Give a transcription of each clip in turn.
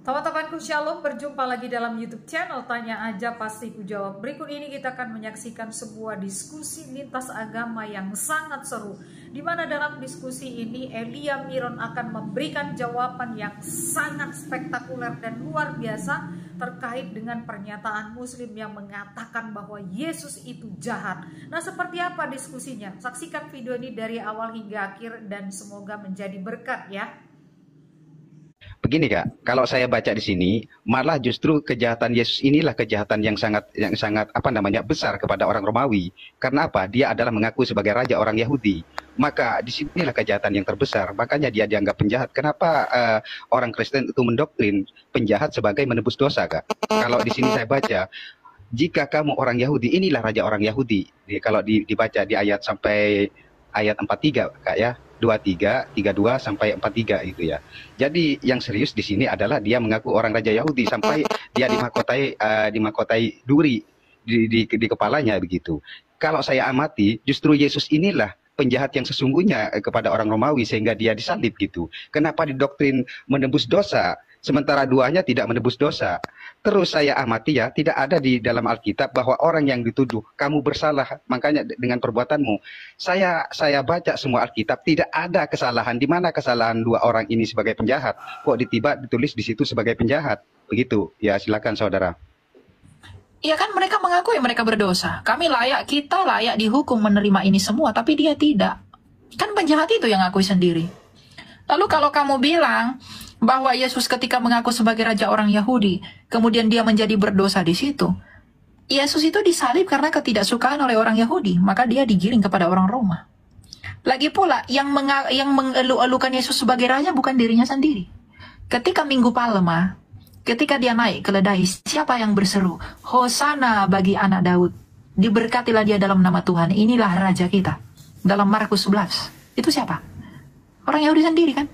Teman-temanku Shalom, berjumpa lagi dalam YouTube channel Tanya Aja Pasti Ku Jawab. Berikut ini kita akan menyaksikan sebuah diskusi lintas agama yang sangat seru, di mana dalam diskusi ini Elia Miron akan memberikan jawaban yang sangat spektakuler dan luar biasa terkait dengan pernyataan Muslim yang mengatakan bahwa Yesus itu jahat. Nah, seperti apa diskusinya? Saksikan video ini dari awal hingga akhir dan semoga menjadi berkat ya. Begini Kak, kalau saya baca di sini, malah justru kejahatan Yesus inilah kejahatan yang sangat besar kepada orang Romawi. Karena apa? Dia adalah mengaku sebagai raja orang Yahudi. Maka di sinilah kejahatan yang terbesar. Makanya dia dianggap penjahat. Kenapa orang Kristen itu mendoktrin penjahat sebagai menebus dosa, Kak? Kalau di sini saya baca, jika kamu orang Yahudi, inilah raja orang Yahudi. Kalau dibaca di ayat sampai ayat 43, Kak ya. 23, 32 sampai 43 itu ya. Jadi yang serius di sini adalah dia mengaku orang raja Yahudi sampai dia dimahkotai duri di kepalanya begitu. Kalau saya amati, justru Yesus inilah penjahat yang sesungguhnya kepada orang Romawi sehingga dia disalib gitu. Kenapa didoktrin menebus dosa sementara duanya tidak menebus dosa? Terus saya amati ya, tidak ada di dalam Alkitab bahwa orang yang dituduh kamu bersalah makanya dengan perbuatanmu. Saya baca semua Alkitab, tidak ada kesalahan. Di mana kesalahan dua orang ini sebagai penjahat? Kok tiba ditulis di situ sebagai penjahat? Begitu. Ya, silakan saudara. Iya kan, mereka mengakui mereka berdosa. Kita layak dihukum menerima ini semua, tapi dia tidak. Kan penjahat itu yang ngakui sendiri. Lalu kalau kamu bilang bahwa Yesus ketika mengaku sebagai raja orang Yahudi, kemudian dia menjadi berdosa di situ. Yesus itu disalib karena ketidaksukaan oleh orang Yahudi, maka dia digiring kepada orang Roma. Lagi pula, yang mengeluh-elukan Yesus sebagai raja bukan dirinya sendiri. Ketika Minggu Palma, ketika dia naik keledai, siapa yang berseru, Hosana bagi anak Daud, diberkatilah dia dalam nama Tuhan, inilah raja kita. Dalam Markus 11, itu siapa? Orang Yahudi sendiri kan?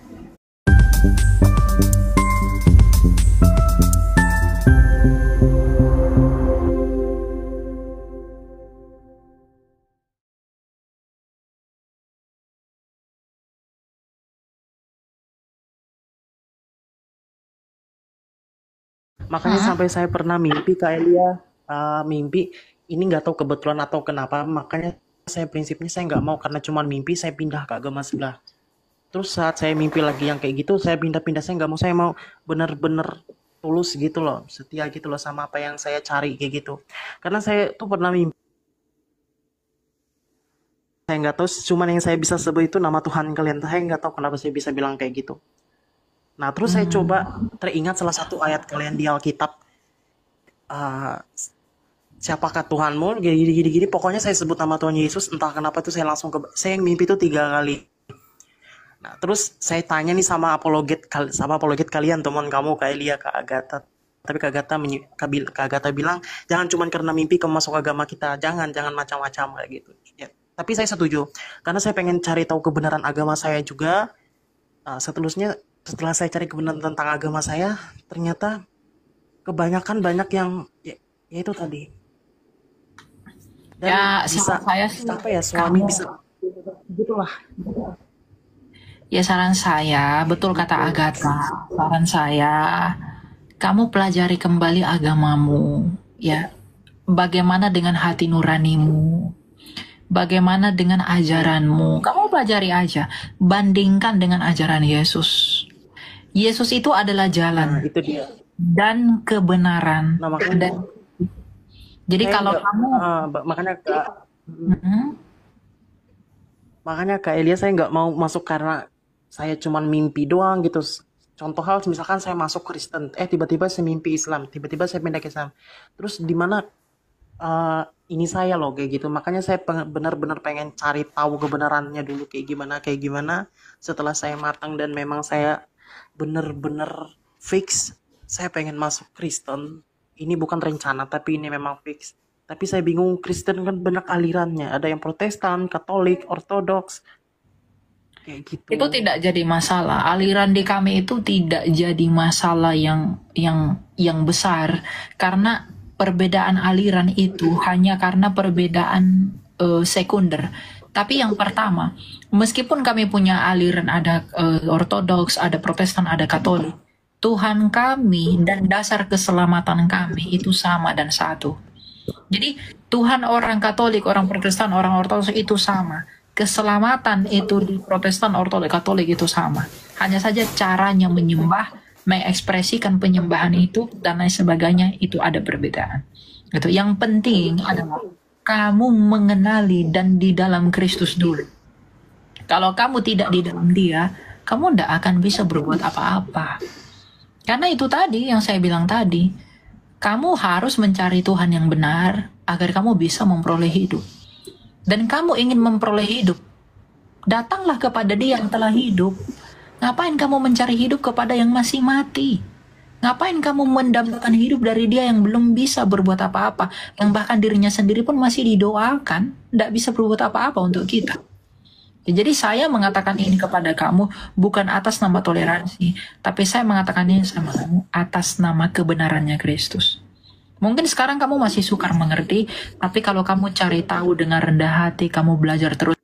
Makanya sampai saya pernah mimpi Kak Elia, mimpi ini nggak tahu kebetulan atau kenapa, makanya prinsipnya saya nggak mau karena cuma mimpi saya pindah ke agama sebelah. Terus saat saya mimpi lagi yang kayak gitu, saya pindah-pindah, saya nggak mau, saya mau bener-bener tulus gitu loh, setia gitu loh sama apa yang saya cari kayak gitu. Karena saya tuh pernah mimpi, saya nggak tahu, cuman yang saya bisa sebut itu nama Tuhan kalian, saya nggak tahu kenapa saya bisa bilang kayak gitu. Nah, terus saya coba teringat salah satu ayat kalian di Alkitab. Siapakah Tuhanmu? Gini. Pokoknya saya sebut nama Tuhan Yesus. Entah kenapa itu saya langsung saya mimpi itu 3 kali. Nah, terus saya tanya nih sama apologet kalian, teman kamu, Kak Elia, Kak Agatha. Tapi Kak Agatha bilang, jangan cuma karena mimpi kamu masuk agama kita. Jangan macam-macam kayak gitu. Ya. Tapi saya setuju. Karena saya pengen cari tahu kebenaran agama saya juga. Setelah saya cari kebenaran tentang agama saya, ternyata kebanyakan banyak yang ya itu tadi. Dan Ya, bisa suami bisa gitulah. Ya, saran saya, betul kata Agatha. Saran saya, kamu pelajari kembali agamamu. Ya, bagaimana dengan hati nuranimu? Bagaimana dengan ajaranmu? Kamu pelajari aja. Bandingkan dengan ajaran Yesus. Yesus itu adalah jalan Itu dia. dan kebenaran. Nah, makanya Jadi kalau kamu makanya Kak Elia, saya nggak mau masuk karena saya cuman mimpi doang gitu. Contoh hal misalkan saya masuk Kristen, tiba-tiba saya mimpi Islam, tiba-tiba saya pindah ke Islam. Terus di mana ini saya loh kayak gitu. Makanya saya benar-benar pengen cari tahu kebenarannya dulu kayak gimana. Setelah saya matang dan memang saya benar-benar fix, saya pengen masuk Kristen. Ini bukan rencana, tapi ini memang fix. Tapi saya bingung, Kristen kan banyak alirannya. Ada yang Protestan, Katolik, Ortodoks, kayak gitu. itu tidak jadi masalah. Aliran di kami itu tidak jadi masalah yang besar, karena perbedaan aliran itu hanya karena perbedaan sekunder. Tapi yang pertama, meskipun kami punya aliran, ada Ortodoks, ada Protestan, ada Katolik, Tuhan kami dan dasar keselamatan kami itu sama dan satu. Jadi Tuhan orang Katolik, orang Protestan, orang Ortodoks itu sama. Keselamatan itu di Protestan, Ortodoks, Katolik itu sama. Hanya saja caranya menyembah, mengekspresikan penyembahan itu dan lain sebagainya itu ada perbedaan. Gitu. Yang penting adalah kamu mengenali dan di dalam Kristus dulu. Kalau kamu tidak di dalam Dia, kamu tidak akan bisa berbuat apa-apa. Karena itu tadi yang saya bilang tadi, kamu harus mencari Tuhan yang benar agar kamu bisa memperoleh hidup. Dan kamu ingin memperoleh hidup, datanglah kepada Dia yang telah hidup. Ngapain kamu mencari hidup kepada yang masih mati? Ngapain kamu mendambakan hidup dari Dia yang belum bisa berbuat apa-apa, yang bahkan dirinya sendiri pun masih didoakan, tidak bisa berbuat apa-apa untuk kita. Jadi saya mengatakan ini kepada kamu bukan atas nama toleransi, tapi saya mengatakan ini sama kamu atas nama kebenarannya Kristus. Mungkin sekarang kamu masih sukar mengerti, tapi kalau kamu cari tahu dengan rendah hati, kamu belajar terus,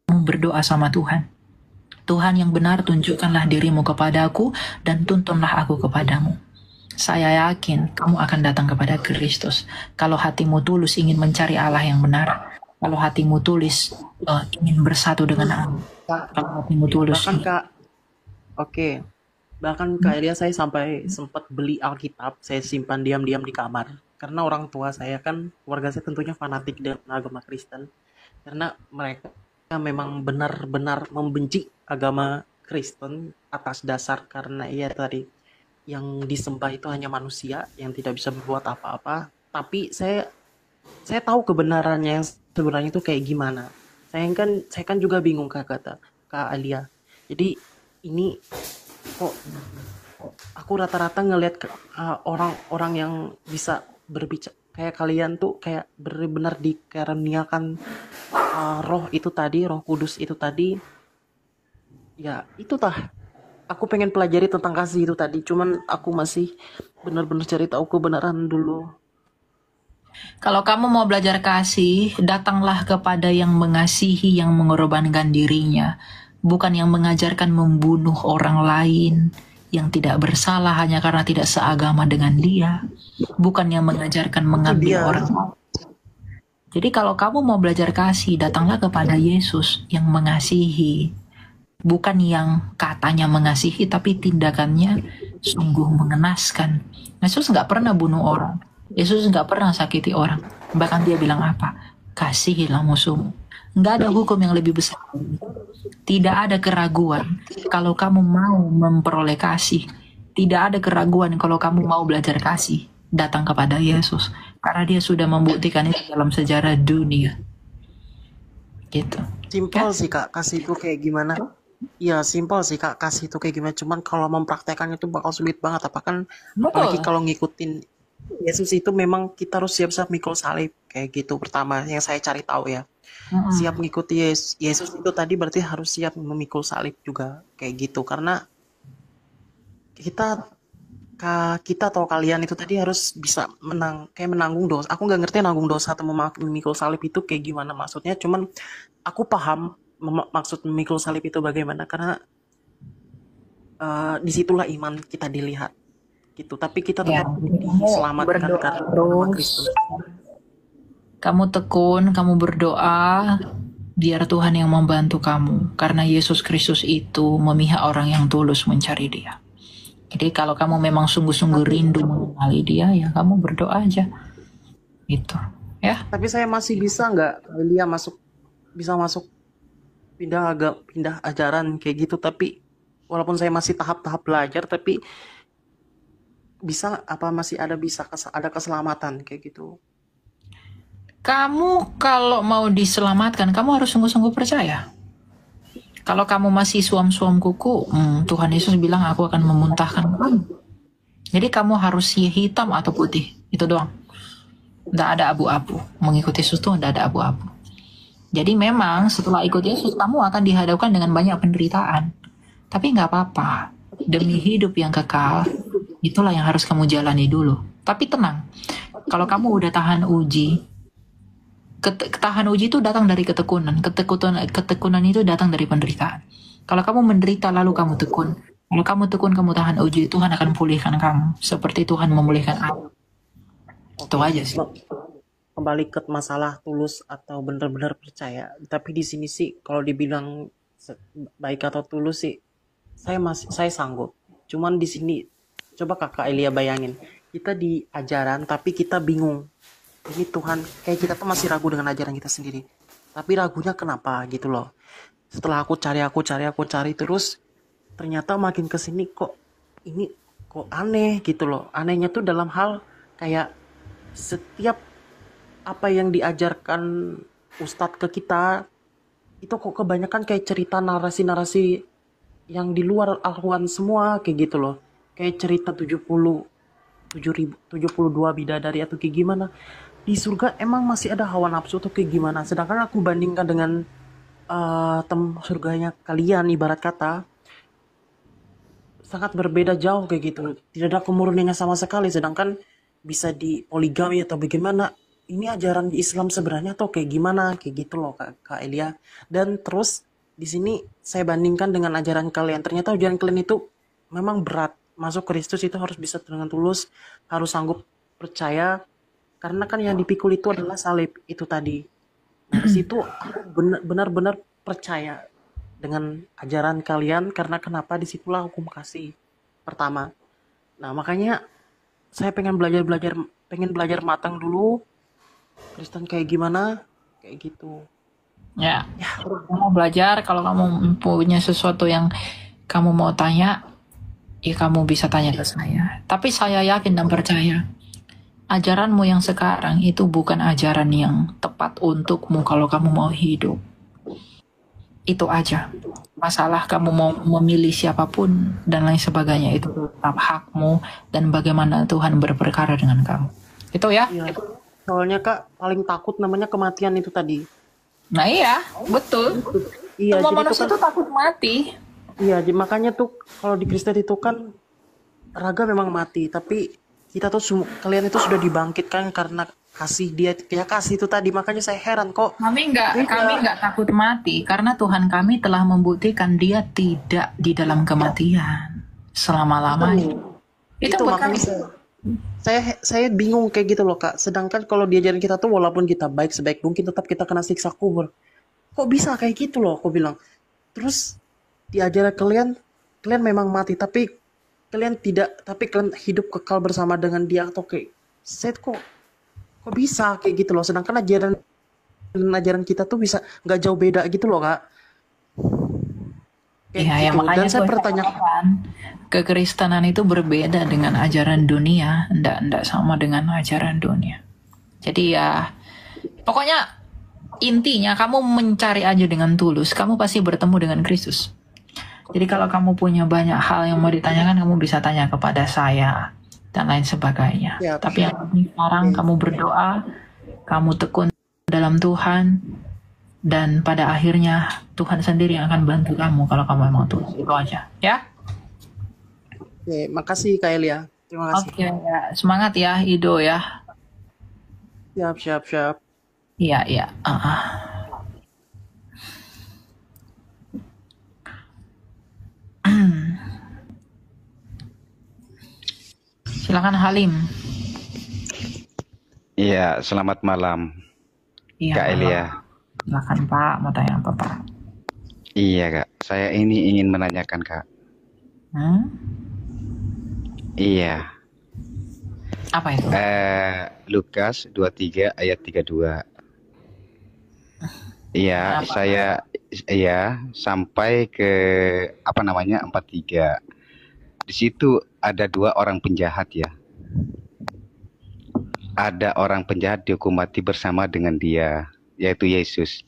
kamu berdoa sama Tuhan. Tuhan yang benar, tunjukkanlah dirimu kepadaku dan tuntunlah aku kepadamu. Saya yakin kamu akan datang kepada Kristus. Kalau hatimu tulus ingin mencari Allah yang benar, kalau hatimu tulus ingin bersatu dengan Allah, kalau hatimu tulus. Bahkan Kak, oke. Bahkan Kak Elia, saya sampai sempat beli Alkitab, saya simpan diam-diam di kamar. Karena orang tua saya kan, keluarga saya tentunya fanatik dengan agama Kristen. Karena mereka memang benar-benar membenci agama Kristen atas dasar karena ia tadi yang disembah itu hanya manusia yang tidak bisa berbuat apa-apa. Tapi saya tahu kebenarannya yang sebenarnya itu kayak gimana. Saya kan juga bingung Kak Alia. Jadi ini kok aku rata-rata ngelihat orang-orang yang bisa berbicara kayak kalian tuh kayak benar-benar dikaruniakan roh itu tadi, Roh Kudus itu tadi. Ya, itu tah. Aku pengen pelajari tentang kasih itu tadi, cuman aku masih benar-benar cari tahu kebenaran dulu. Kalau kamu mau belajar kasih, datanglah kepada yang mengasihi, yang mengorbankan dirinya. Bukan yang mengajarkan membunuh orang lain yang tidak bersalah hanya karena tidak seagama dengan dia. Bukan yang mengajarkan mengambil orang lain. Jadi kalau kamu mau belajar kasih, datanglah kepada Yesus yang mengasihi. Bukan yang katanya mengasihi, tapi tindakannya sungguh mengenaskan. Yesus nggak pernah bunuh orang. Yesus nggak pernah sakiti orang. Bahkan dia bilang apa? Kasihilah musuhmu. Nggak ada hukum yang lebih besar. Tidak ada keraguan kalau kamu mau memperoleh kasih. Tidak ada keraguan kalau kamu mau belajar kasih. Datang kepada Yesus. Karena dia sudah membuktikan itu dalam sejarah dunia. Gitu. Simpel sih Kak, kasih itu kayak gimana? Iya, simpel sih Kak, kasih itu kayak gimana. Cuman kalau mempraktekannya itu bakal sulit banget. Apalagi kalau ngikutin Yesus itu memang kita harus siap-siap mikul salib kayak gitu. Pertama yang saya cari tahu ya, siap mengikuti Yesus itu tadi berarti harus siap memikul salib juga kayak gitu. Karena kita atau kalian itu tadi harus bisa menanggung dosa. Aku nggak ngerti nanggung dosa atau memikul salib itu kayak gimana maksudnya. Cuman aku paham maksud memikul salib itu bagaimana, karena disitulah iman kita dilihat gitu. Tapi kita tetap diselamatkan karena nama Kristus. Kamu tekun, kamu berdoa, biar Tuhan yang membantu kamu. Karena Yesus Kristus itu memihak orang yang tulus mencari Dia. Jadi kalau kamu memang sungguh-sungguh rindu mengenali Dia, ya kamu berdoa aja. Gitu, ya. Tapi saya masih bisa nggak, Elia bisa masuk pindah ajaran kayak gitu, tapi walaupun saya masih tahap-tahap belajar, tapi bisa masih ada keselamatan kayak gitu. Kamu kalau mau diselamatkan, kamu harus sungguh-sungguh percaya. Kalau kamu masih suam-suam kuku, Tuhan Yesus bilang aku akan memuntahkan kamu. Jadi kamu harus hitam atau putih, itu doang. Nggak ada abu-abu. Mengikuti Yesus tuh nggak ada abu-abu. Jadi memang setelah ikut Yesus, kamu akan dihadapkan dengan banyak penderitaan. Tapi nggak apa-apa. Demi hidup yang kekal, itulah yang harus kamu jalani dulu. Tapi tenang, kalau kamu udah tahan uji, ketahan uji itu datang dari ketekunan. Ketekunan itu datang dari penderitaan. Kalau kamu menderita lalu kamu tekun. Kalau kamu tekun, kamu tahan uji, Tuhan akan pulihkan kamu. Seperti Tuhan memulihkan aku. Itu Oke, aja sih. kembali ke masalah tulus atau benar-benar percaya. Tapi di sini sih kalau dibilang baik atau tulus sih, saya sanggup. Cuman di sini coba Kakak Elia bayangin, kita di ajaran tapi kita bingung. Ini Tuhan, kayak kita tuh masih ragu dengan ajaran kita sendiri. Tapi ragunya kenapa gitu loh. Setelah aku cari terus, ternyata makin kesini kok ini kok aneh gitu loh. Anehnya tuh dalam hal kayak setiap apa yang diajarkan Ustadz ke kita itu kok kebanyakan kayak cerita narasi-narasi yang di luar Al-Quran semua kayak gitu loh. Kayak cerita 72 bidadari atau kayak gimana. Di surga emang masih ada hawa nafsu atau kayak gimana. Sedangkan aku bandingkan dengan surganya kalian ibarat kata sangat berbeda jauh kayak gitu. Tidak ada kemurniannya sama sekali. Sedangkan bisa di poligami atau bagaimana. Ini ajaran di Islam sebenarnya atau kayak gimana kayak gitu loh Kak Elia. Dan terus di sini saya bandingkan dengan ajaran kalian. Ternyata ajaran kalian itu memang berat. Masuk Kristus itu harus bisa dengan tulus, harus sanggup percaya. Karena kan yang dipikul itu adalah salib itu tadi. Nah, di situ aku benar-benar percaya dengan ajaran kalian karena kenapa disitulah hukum kasih pertama. Nah, makanya saya pengen belajar matang dulu. Kristen kayak gimana? Kayak gitu. Ya, kamu belajar. Kalau kamu punya sesuatu yang kamu mau tanya, ya kamu bisa tanya ke saya. Tapi saya yakin dan percaya, ajaranmu yang sekarang itu bukan ajaran yang tepat untukmu kalau kamu mau hidup. Itu aja. Masalah kamu mau memilih siapapun dan lain sebagainya, itu tetap hakmu dan bagaimana Tuhan berperkara dengan kamu. Itu ya. Iya. Soalnya Kak, paling takut namanya kematian itu tadi. Nah iya, betul. Iya, Semua jadi manusia itu takut mati. iya, makanya tuh kalau di Kristen itu kan raga memang mati, tapi kita tuh kalian itu sudah dibangkitkan karena kasih dia ya kasih itu tadi. Makanya saya heran kok. Kami nggak takut mati karena Tuhan kami telah membuktikan dia tidak di dalam kematian selama-lamanya. Itu makanya saya bingung kayak gitu loh Kak. Sedangkan kalau diajarin kita tuh walaupun kita baik sebaik mungkin tetap kita kena siksa kubur. Kok bisa kayak gitu loh aku bilang. Terus diajarin kalian memang mati tapi kalian tidak, tapi kalian hidup kekal bersama dengan dia atau kayak set kok bisa kayak gitu loh. Sedangkan ajaran kita tuh bisa nggak jauh beda gitu loh Kak. Iya, ya makanya Dan saya gue bertanya, katakan, kekristenan itu berbeda dengan ajaran dunia, ndak sama dengan ajaran dunia. Jadi ya, pokoknya intinya kamu mencari aja dengan tulus, kamu pasti bertemu dengan Kristus. Jadi kalau kamu punya banyak hal yang mau ditanyakan, kamu bisa tanya kepada saya dan lain sebagainya. Tapi yang penting sekarang kamu berdoa, kamu tekun dalam Tuhan. Dan pada akhirnya Tuhan sendiri yang akan bantu kamu kalau kamu memang tulus. Itu aja, ya. Oke, makasih Kak Elia. Terima kasih. Oke, ya. Semangat ya, Ido ya. Siap. Iya. Silakan Halim. Iya, selamat malam Iya, Kak Elia. silakan Pak, mau tanya apa Pak? Iya Kak, saya ini ingin menanyakan Kak. Iya. Apa itu? Lukas 23 ayat 32. Iya, saya sampai ke 43. Di situ ada 2 orang penjahat ya. Ada orang penjahat dihukum mati bersama dengan dia, yaitu Yesus.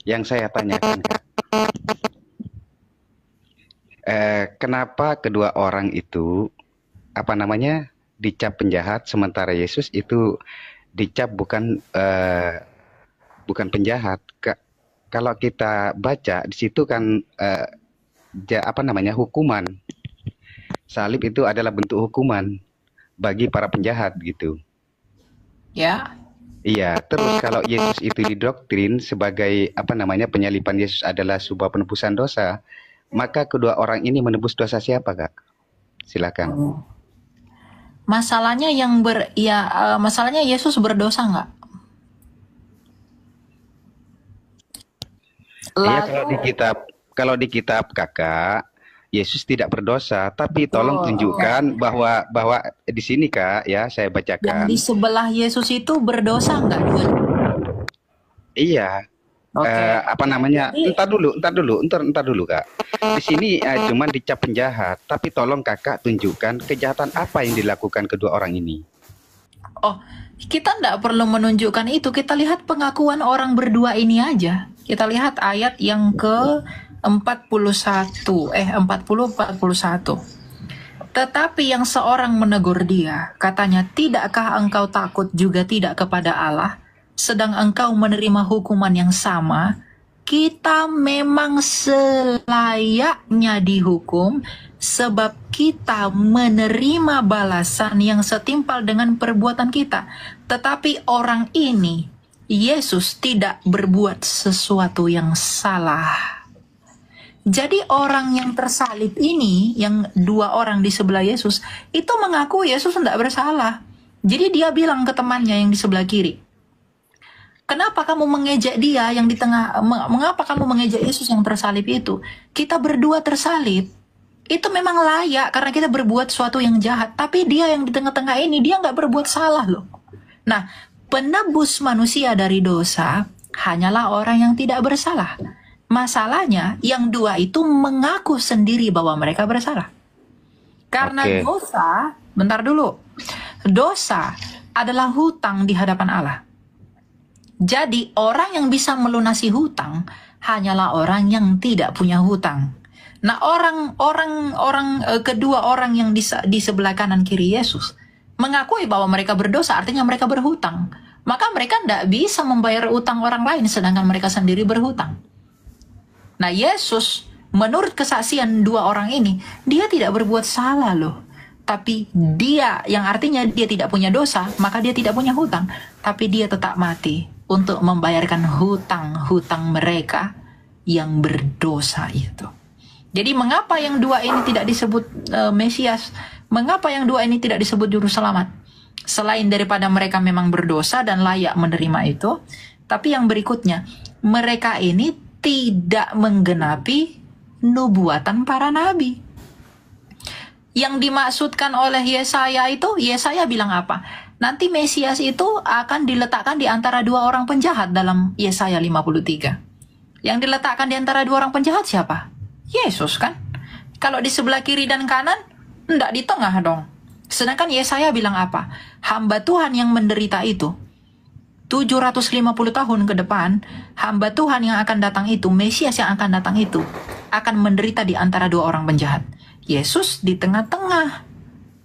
Yang saya tanyakan, kenapa kedua orang itu dicap penjahat sementara Yesus itu dicap bukan penjahat. Kalau kita baca di situ kan hukuman. Salib itu adalah bentuk hukuman bagi para penjahat gitu. Ya. Iya, terus kalau Yesus itu didoktrin sebagai penyaliban Yesus adalah sebuah penebusan dosa, Maka kedua orang ini menebus dosa siapa, Kak? Silakan. Oh. Masalahnya masalahnya Yesus berdosa nggak? Iya, Lalu kalau di kitab Kakak, Yesus tidak berdosa, tapi tolong betul. tunjukkan bahwa di sini, Kak, ya saya Yang bacakan. di sebelah Yesus itu berdosa nggak? Iya, Oke. apa namanya? Jadi Entar dulu, Kak. Di sini cuman dicap penjahat, tapi tolong Kakak tunjukkan kejahatan apa yang dilakukan kedua orang ini. oh, kita nggak perlu menunjukkan itu. Kita lihat pengakuan orang berdua ini aja. Kita lihat ayat yang ke 41, 41. Tetapi yang seorang menegur dia, katanya, tidakkah engkau takut juga tidak kepada Allah, sedang engkau menerima hukuman yang sama? Kita memang selayaknya dihukum, sebab kita menerima balasan yang setimpal dengan perbuatan kita. Tetapi orang ini, Yesus, tidak berbuat sesuatu yang salah. Jadi orang yang tersalib ini, yang dua orang di sebelah Yesus, itu mengaku Yesus tidak bersalah. Jadi dia bilang ke temannya yang di sebelah kiri, kenapa kamu mengejek dia yang di tengah, mengapa kamu mengejek Yesus yang tersalib itu? Kita berdua tersalib, itu memang layak karena kita berbuat sesuatu yang jahat. Tapi dia yang di tengah-tengah ini, dia nggak berbuat salah loh. Nah, penebus manusia dari dosa hanyalah orang yang tidak bersalah. Masalahnya, yang dua itu mengaku sendiri bahwa mereka bersalah. Karena Oke. dosa, bentar dulu, dosa adalah hutang di hadapan Allah. Jadi orang yang bisa melunasi hutang hanyalah orang yang tidak punya hutang. Nah, kedua orang yang di sebelah kanan kiri Yesus mengakui bahwa mereka berdosa, artinya mereka berhutang. Maka mereka tidak bisa membayar utang orang lain sedangkan mereka sendiri berhutang. Nah, Yesus menurut kesaksian dua orang ini, dia tidak berbuat salah loh. Tapi dia, yang artinya dia tidak punya dosa, maka dia tidak punya hutang. Tapi dia tetap mati untuk membayarkan hutang-hutang mereka yang berdosa itu. Jadi mengapa yang dua ini tidak disebut Mesias? Mengapa yang dua ini tidak disebut Juru Selamat? Selain daripada mereka memang berdosa dan layak menerima itu, tapi yang berikutnya, mereka ini tidak menggenapi nubuatan para nabi. Yang dimaksudkan oleh Yesaya itu, Yesaya bilang apa? Nanti Mesias itu akan diletakkan di antara dua orang penjahat dalam Yesaya 53. Yang diletakkan di antara dua orang penjahat siapa? Yesus kan? Kalau di sebelah kiri dan kanan, enggak di tengah dong. Sedangkan Yesaya bilang apa? Hamba Tuhan yang menderita itu, 750 tahun ke depan, hamba Tuhan yang akan datang itu, Mesias yang akan datang itu, akan menderita di antara dua orang penjahat. Yesus di tengah-tengah,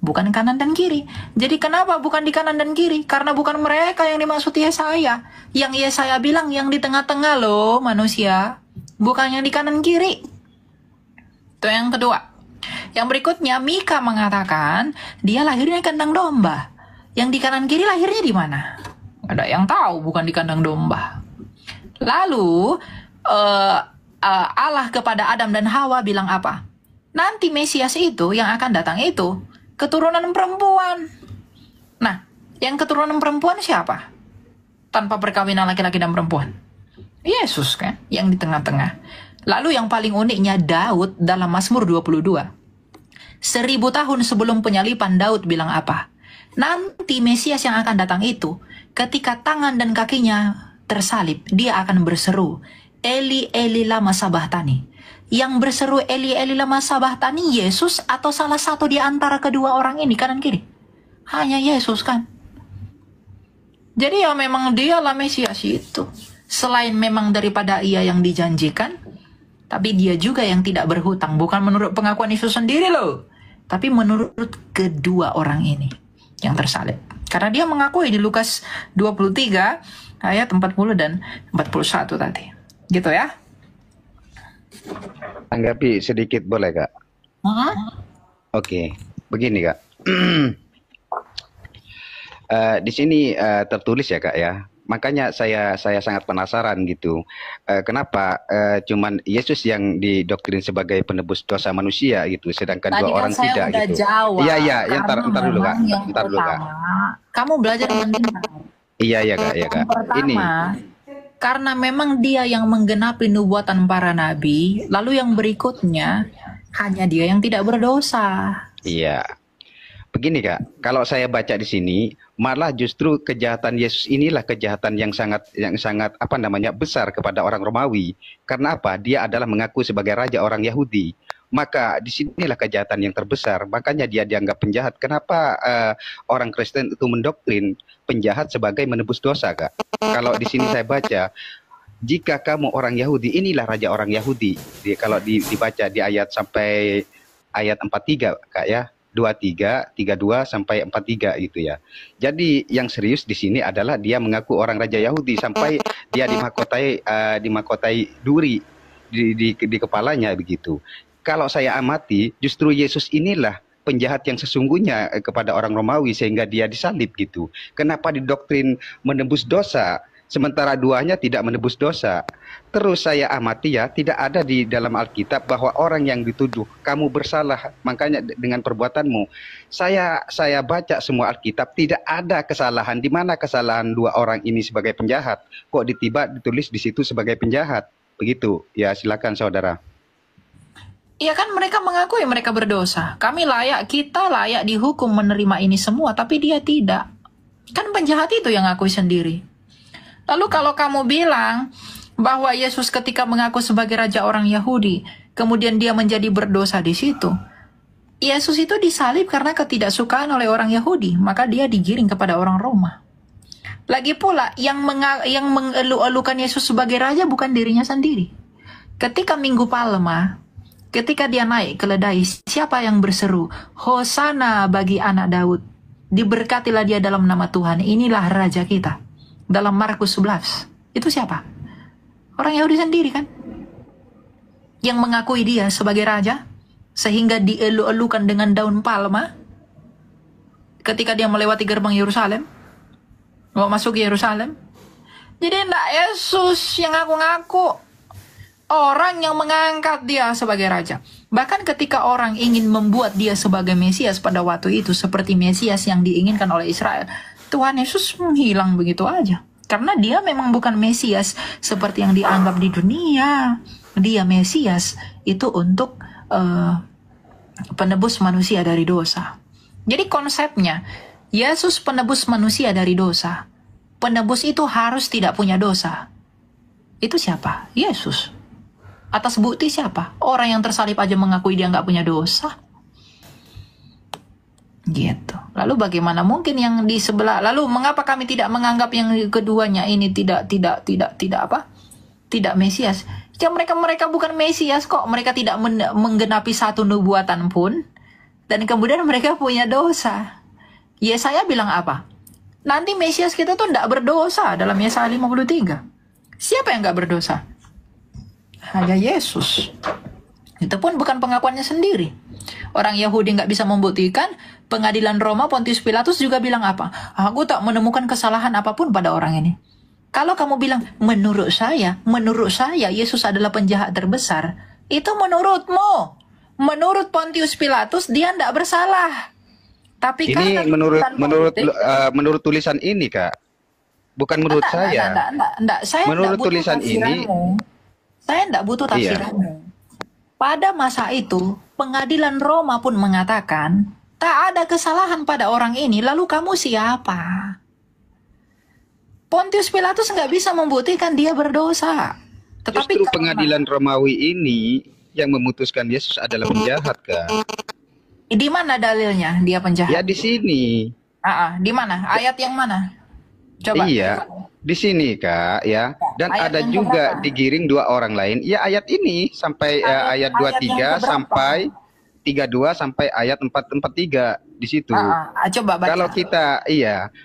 bukan kanan dan kiri. Jadi kenapa bukan di kanan dan kiri? Karena bukan mereka yang dimaksud Yesaya. Yang Yesaya bilang yang di tengah-tengah loh manusia, bukan yang di kanan kiri. Itu yang kedua. Yang berikutnya, Mika mengatakan dia lahirnya di kandang domba. Yang di kanan kiri lahirnya di mana? Ada yang tahu, bukan di kandang domba. Lalu Allah kepada Adam dan Hawa bilang apa? Nanti Mesias itu yang akan datang itu keturunan perempuan. Nah, yang keturunan perempuan siapa? Tanpa perkawinan laki-laki dan perempuan. Yesus kan, yang di tengah-tengah. Lalu yang paling uniknya Daud dalam Mazmur 22. 1000 tahun sebelum penyalipan Daud bilang apa? Nanti Mesias yang akan datang itu, ketika tangan dan kakinya tersalib, dia akan berseru, Eli, Eli lama sabachthani. Yang berseru Eli, Eli lama sabachthani Yesus atau salah satu di antara kedua orang ini, kanan kiri? Hanya Yesus kan? Jadi ya memang dialah Mesias itu. Selain memang daripada ia yang dijanjikan, tapi dia juga yang tidak berhutang. Bukan menurut pengakuan Yesus sendiri loh, tapi menurut kedua orang ini yang tersalib. Karena dia mengakui di Lukas 23 ayat 40 dan 41 tadi. Gitu ya. Tanggapi sedikit boleh, Kak? Oke, begini, Kak. Di sini tertulis ya, Kak ya, Makanya saya sangat penasaran gitu. Kenapa cuman Yesus yang didoktrin sebagai penebus dosa manusia gitu, sedangkan Tadi dua kan orang saya tidak udah gitu. jawab, Iya iya, ya karena ntar dulu Kak. memang yang Ntar dulu Kak. pertama, kamu belajar mendengar. Iya ya Kak, ya Yang Kak. Ini pertama, karena memang dia yang menggenapi nubuatan para nabi, lalu yang berikutnya, hanya dia yang tidak berdosa. iya. Begini Kak, kalau saya baca di sini, malah justru kejahatan Yesus inilah kejahatan yang sangat apa namanya besar kepada orang Romawi. Karena apa? Dia adalah mengaku sebagai raja orang Yahudi. Maka di sinilah kejahatan yang terbesar. Makanya dia dianggap penjahat. Kenapa orang Kristen itu mendoktrin penjahat sebagai menebus dosa, Kak? Kalau di sini saya baca, jika kamu orang Yahudi, inilah raja orang Yahudi. Kalau dibaca di ayat sampai ayat 43, Kak ya. 23, 32 sampai 43 gitu ya. Jadi yang serius di sini adalah dia mengaku orang raja Yahudi sampai dia dimahkotai duri di kepalanya begitu. Kalau saya amati, justru Yesus inilah penjahat yang sesungguhnya kepada orang Romawi sehingga dia disalib gitu. Kenapa didoktrin menebus dosa sementara duanya tidak menebus dosa? Terus saya amati ya, tidak ada di dalam Alkitab bahwa orang yang dituduh kamu bersalah makanya dengan perbuatanmu. Saya baca semua Alkitab, tidak ada kesalahan. Di mana kesalahan dua orang ini sebagai penjahat? Kok ditulis di situ sebagai penjahat? Begitu. Ya, silakan saudara. Iya kan mereka mengakui mereka berdosa. Kita layak dihukum menerima ini semua, tapi dia tidak. Kan penjahat itu yang ngakui sendiri. Lalu kalau kamu bilang bahwa Yesus ketika mengaku sebagai raja orang Yahudi, kemudian dia menjadi berdosa di situ. Yesus itu disalib karena ketidaksukaan oleh orang Yahudi, maka dia digiring kepada orang Roma. Lagi pula, yang mengelu-elukan Yesus sebagai raja bukan dirinya sendiri. Ketika Minggu Palma, ketika dia naik keledai, siapa yang berseru, Hosana bagi anak Daud, diberkatilah dia dalam nama Tuhan, inilah raja kita. Dalam Markus 11, itu siapa? Orang Yahudi sendiri kan, yang mengakui dia sebagai raja, sehingga dielu-elukan dengan daun palma ketika dia melewati gerbang Yerusalem, mau masuk Yerusalem. Jadi tidak Yesus yang ngaku-ngaku, orang yang mengangkat dia sebagai raja. Bahkan ketika orang ingin membuat dia sebagai Mesias pada waktu itu, seperti Mesias yang diinginkan oleh Israel, Tuhan Yesus menghilang begitu aja. Karena dia memang bukan Mesias seperti yang dianggap di dunia. Dia Mesias itu untuk penebus manusia dari dosa. Jadi konsepnya, Yesus penebus manusia dari dosa. Penebus itu harus tidak punya dosa. Itu siapa? Yesus. Atas bukti siapa? Orang yang tersalib aja mengakui dia nggak punya dosa. Gitu. Lalu bagaimana mungkin yang di sebelah? Lalu mengapa kami tidak menganggap yang keduanya ini tidak Mesias? Ya mereka bukan Mesias kok. Mereka tidak menggenapi satu nubuatan pun, dan kemudian mereka punya dosa. Yesaya bilang apa? Nanti Mesias kita tuh tidak berdosa dalam Yesaya 53. Siapa yang nggak berdosa? Hanya Yesus. Itu pun bukan pengakuannya sendiri. Orang Yahudi nggak bisa membuktikan. Pengadilan Roma, Pontius Pilatus juga bilang apa? Aku tak menemukan kesalahan apapun pada orang ini. Kalau kamu bilang, menurut saya Yesus adalah penjahat terbesar. Itu menurutmu. Menurut Pontius Pilatus, dia tidak bersalah. Tapi ini menurut tulisan ini, Kak. Bukan menurut saya. Enggak. Saya menurut butuh tulisan ini. Saya tidak butuh tafsiranmu. Iya. Pada masa itu, pengadilan Roma pun mengatakan, tak ada kesalahan pada orang ini, lalu kamu siapa? Pontius Pilatus nggak bisa membuktikan dia berdosa. Tetapi justru pengadilan Romawi ini yang memutuskan Yesus adalah penjahat, Kak. Di mana dalilnya dia penjahat? Ya di sini. Di mana? Ayat yang mana? Coba. Iya, di sini, Kak, ya. Dan ayat ada juga keberapa? Digiring dua orang lain. Ya ayat ini sampai ayat 23 sampai 32 sampai ayat 443 di situ. Coba baca. Kalau kita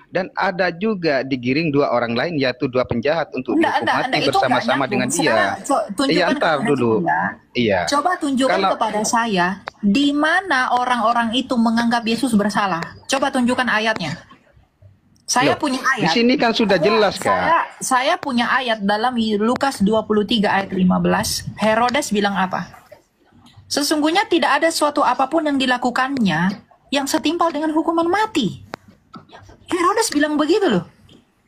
dan ada juga digiring dua orang lain yaitu dua penjahat untuk dihukum mati bersama-sama dengan dia. Iya, ntar dulu. Iya. Coba tunjukkan kepada saya di mana orang-orang itu menganggap Yesus bersalah. Coba tunjukkan ayatnya. Saya Loh, punya di ayat. sini kan sudah jelas, Kak. Saya punya ayat dalam Lukas 23 ayat 15. Herodes bilang apa? Sesungguhnya tidak ada suatu apapun yang dilakukannya yang setimpal dengan hukuman mati. Herodes bilang begitu loh.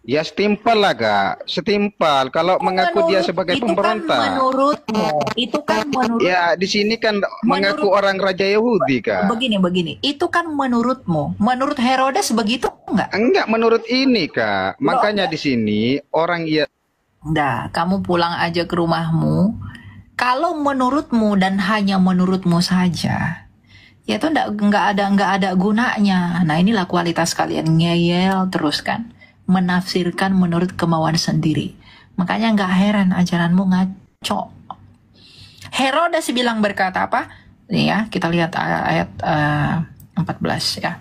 Ya setimpal lah, Kak. Setimpal. Kalau mengaku dia sebagai itu kan pemberontak. menurutmu. Itu kan menurut. Ya, di sini kan mengaku orang Raja Yahudi, Kak. Begini. Itu kan menurutmu. Menurut Herodes begitu enggak? Enggak, menurut ini, Kak. Makanya di sini orang Udah, kamu pulang aja ke rumahmu. Kalau menurutmu dan hanya menurutmu saja, ya itu nggak ada gunanya. Nah, inilah kualitas kalian ngeyel terus kan, menafsirkan menurut kemauan sendiri. Makanya nggak heran ajaranmu ngaco. Herodes bilang berkata apa? Nih ya, kita lihat ayat 14 ya.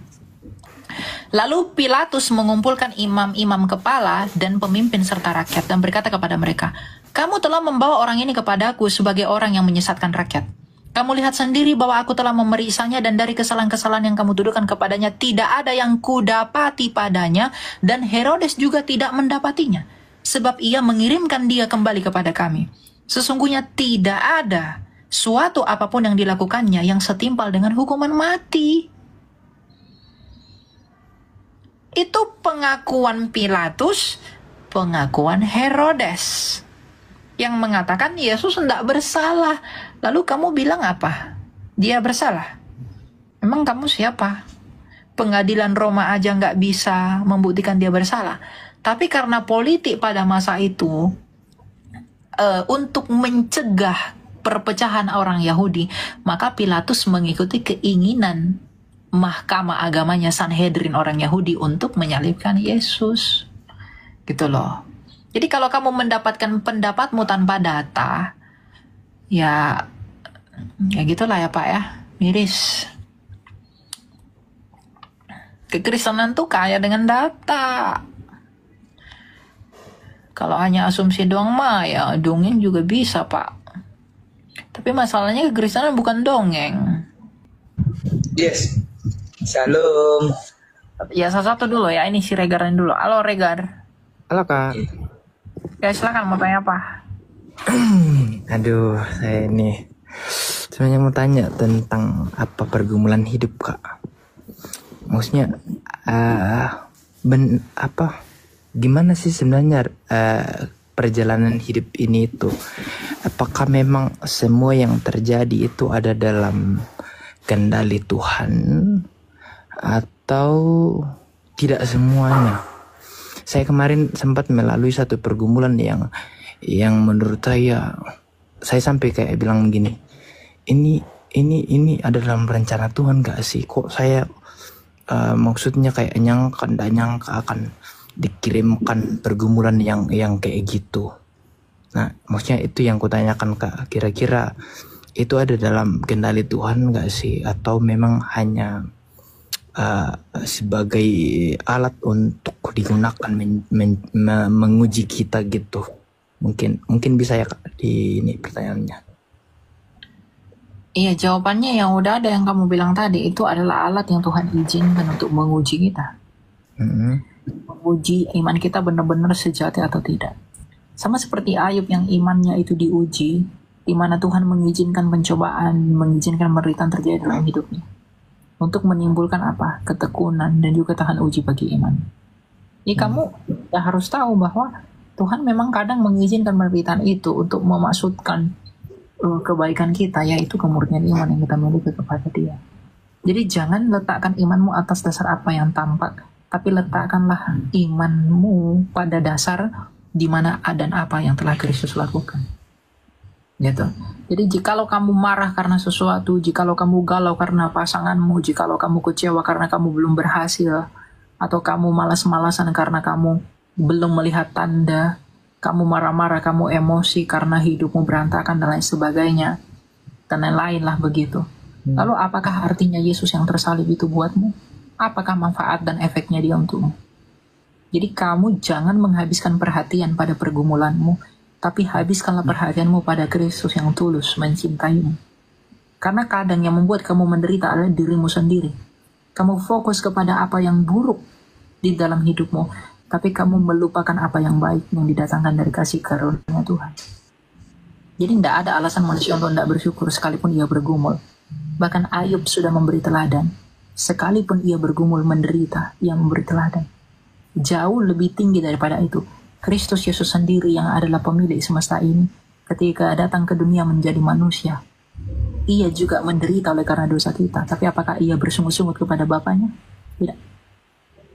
Lalu Pilatus mengumpulkan imam-imam kepala dan pemimpin serta rakyat dan berkata kepada mereka, "Kamu telah membawa orang ini kepadaku sebagai orang yang menyesatkan rakyat. Kamu lihat sendiri bahwa aku telah memeriksanya dan dari kesalahan-kesalahan yang kamu tuduhkan kepadanya tidak ada yang kudapati padanya dan Herodes juga tidak mendapatinya. Sebab ia mengirimkan dia kembali kepada kami. Sesungguhnya tidak ada suatu apapun yang dilakukannya yang setimpal dengan hukuman mati." Itu pengakuan Pilatus, pengakuan Herodes yang mengatakan Yesus tidak bersalah. Lalu kamu bilang apa? Dia bersalah. Emang kamu siapa? Pengadilan Roma aja nggak bisa membuktikan dia bersalah. Tapi karena politik pada masa itu, untuk mencegah perpecahan orang Yahudi, maka Pilatus mengikuti keinginan mahkamah agamanya Sanhedrin orang Yahudi untuk menyalibkan Yesus. Gitu loh. Jadi kalau kamu mendapatkan pendapatmu tanpa data, ya gitulah ya Pak ya, miris. Kekristenan tuh kaya dengan data. Kalau hanya asumsi doang mah ya dongeng juga bisa Pak. Tapi masalahnya kekristenan bukan dongeng. Yes. Shalom. Ya satu dulu ya, ini si Regaran dulu. Halo Regar. Halo Kak. Ya silakan mau tanya apa? Aduh, saya ini sebenarnya mau tanya tentang apa pergumulan hidup Kak. Maksudnya gimana sih sebenarnya perjalanan hidup ini itu? Apakah memang semua yang terjadi itu ada dalam kendali Tuhan atau tidak semuanya? Saya kemarin sempat melalui satu pergumulan yang menurut saya sampai kayak bilang gini, ini ada dalam rencana Tuhan gak sih? Kok saya maksudnya kayak nggak nyangka akan dikirimkan pergumulan yang kayak gitu. Nah, maksudnya itu yang kutanyakan Kak, kira-kira itu ada dalam kendali Tuhan gak sih? Atau memang hanya sebagai alat untuk digunakan menguji kita gitu? Mungkin bisa ya Kak di ini pertanyaannya. Iya, jawabannya yang udah ada yang kamu bilang tadi, itu adalah alat yang Tuhan izinkan untuk menguji kita. Menguji iman kita benar-benar sejati atau tidak. Sama seperti Ayub yang imannya itu diuji, di mana Tuhan mengizinkan pencobaan, mengizinkan penderitaan terjadi dalam hidupnya. Untuk menimbulkan apa? Ketekunan dan juga tahan uji bagi iman. Jadi kamu ya harus tahu bahwa Tuhan memang kadang mengizinkan penderitaan itu untuk memaksudkan kebaikan kita, yaitu kemurnian iman yang kita miliki kepada Dia. Jadi jangan letakkan imanmu atas dasar apa yang tampak, tapi letakkanlah imanmu pada dasar di mana dan apa yang telah Kristus lakukan. Gitu. Jadi jikalau kamu marah karena sesuatu, jikalau kamu galau karena pasanganmu, jikalau kamu kecewa karena kamu belum berhasil, atau kamu malas-malasan karena kamu belum melihat tanda, kamu marah-marah, kamu emosi karena hidupmu berantakan dan lain sebagainya, dan lain-lain lah begitu. Lalu apakah artinya Yesus yang tersalib itu buatmu? Apakah manfaat dan efeknya Dia untukmu? Jadi kamu jangan menghabiskan perhatian pada pergumulanmu, tapi habiskanlah perhatianmu pada Kristus yang tulus mencintaimu. Karena kadang yang membuat kamu menderita adalah dirimu sendiri. Kamu fokus kepada apa yang buruk, di dalam hidupmu, tapi kamu melupakan apa yang baik yang didatangkan dari kasih karunia Tuhan. Jadi tidak ada alasan manusia untuk tidak bersyukur sekalipun ia bergumul. Bahkan Ayub sudah memberi teladan. Sekalipun ia bergumul menderita, ia memberi teladan. Jauh lebih tinggi daripada itu, Kristus Yesus sendiri yang adalah pemilik semesta ini, ketika datang ke dunia menjadi manusia, ia juga menderita oleh karena dosa kita. Tapi apakah ia bersungut-sungut kepada Bapaknya? Tidak.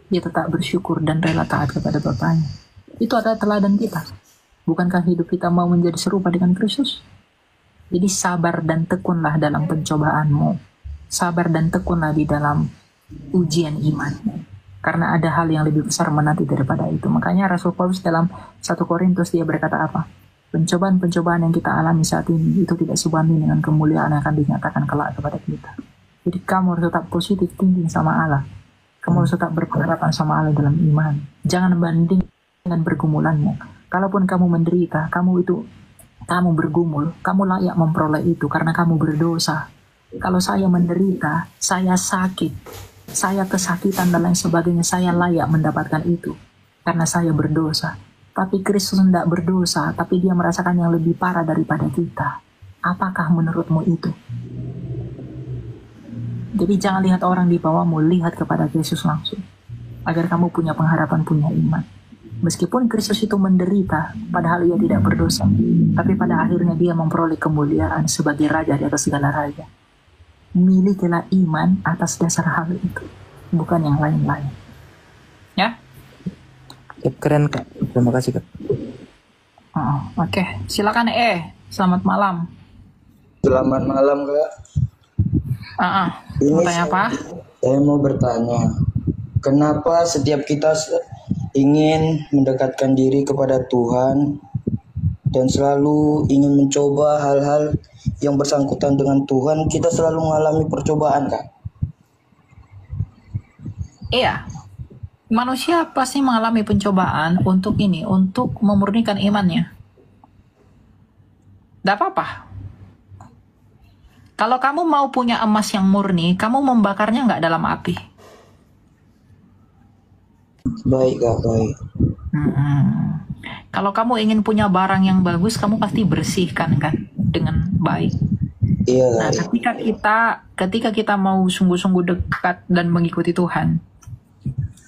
Dia tetap bersyukur dan rela taat kepada Bapaknya. Itu adalah teladan kita. Bukankah hidup kita mau menjadi serupa dengan Kristus? Jadi sabar dan tekunlah dalam pencobaanmu. Sabar dan tekunlah di dalam ujian iman. Karena ada hal yang lebih besar menanti daripada itu. Makanya Rasul Paulus dalam 1 Korintus dia berkata apa? Pencobaan-pencobaan yang kita alami saat ini itu tidak sebanding dengan kemuliaan yang akan dinyatakan kelak kepada kita. Jadi kamu harus tetap positif thinking sama Allah. Kamu harus tetap berpengharapan sama Allah dalam iman. Jangan banding dengan pergumulanmu. Kalaupun kamu menderita, kamu bergumul, kamu layak memperoleh itu karena kamu berdosa. Kalau saya menderita, saya sakit, saya kesakitan dan lain sebagainya, saya layak mendapatkan itu karena saya berdosa. Tapi Kristus tidak berdosa, tapi dia merasakan yang lebih parah daripada kita. Apakah menurutmu itu? Jadi jangan lihat orang di bawahmu, lihat kepada Yesus langsung. Agar kamu punya pengharapan, punya iman. Meskipun Kristus itu menderita, padahal ia tidak berdosa. Tapi pada akhirnya dia memperoleh kemuliaan sebagai Raja di atas segala raja. Milikilah iman atas dasar hal itu, bukan yang lain-lain. Ya? Keren Kak, terima kasih Kak. Oke. Silakan selamat malam. Selamat malam, Kak. Mau tanya apa? Saya mau bertanya, kenapa setiap kita ingin mendekatkan diri kepada Tuhan dan selalu ingin mencoba hal-hal yang bersangkutan dengan Tuhan, kita selalu mengalami percobaan, Kak? Iya. Manusia pasti mengalami pencobaan untuk memurnikan imannya. Tidak apa-apa. Kalau kamu mau punya emas yang murni, kamu membakarnya nggak dalam api. Baik, Kak, baik. Kalau kamu ingin punya barang yang bagus, kamu pasti bersihkan kan dengan baik. Iya, Nah, ketika kita mau sungguh-sungguh dekat dan mengikuti Tuhan,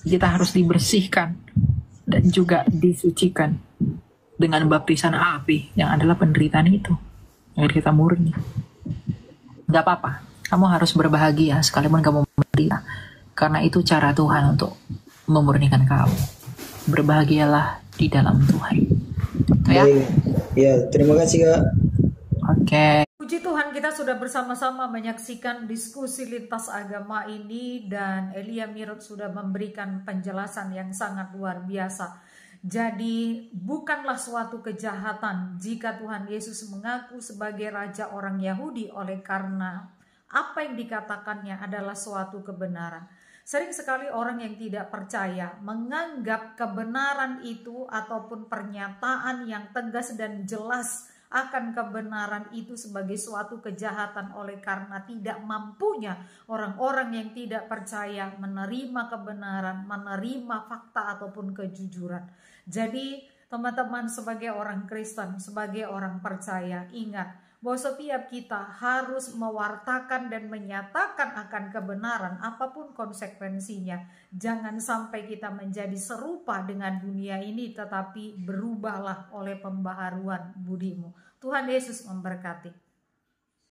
kita harus dibersihkan dan juga disucikan dengan baptisan api yang adalah penderitaan itu, agar kita murni. Gak apa-apa, kamu harus berbahagia sekalipun kamu menderita, karena itu cara Tuhan untuk memurnikan kamu. Berbahagialah di dalam Tuhan. Ya? Ya, terima kasih, Kak. Oke. Puji Tuhan, kita sudah bersama-sama menyaksikan diskusi lintas agama ini dan Elia Mirot sudah memberikan penjelasan yang sangat luar biasa. Jadi bukanlah suatu kejahatan jika Tuhan Yesus mengaku sebagai Raja orang Yahudi oleh karena apa yang dikatakannya adalah suatu kebenaran. Sering sekali orang yang tidak percaya menganggap kebenaran itu ataupun pernyataan yang tegas dan jelas akan kebenaran itu sebagai suatu kejahatan oleh karena tidak mampunya orang-orang yang tidak percaya menerima kebenaran, menerima fakta ataupun kejujuran. Jadi teman-teman sebagai orang Kristen, sebagai orang percaya, ingat bahwa setiap kita harus mewartakan dan menyatakan akan kebenaran apapun konsekuensinya. Jangan sampai kita menjadi serupa dengan dunia ini, tetapi berubahlah oleh pembaharuan budimu. Tuhan Yesus memberkati.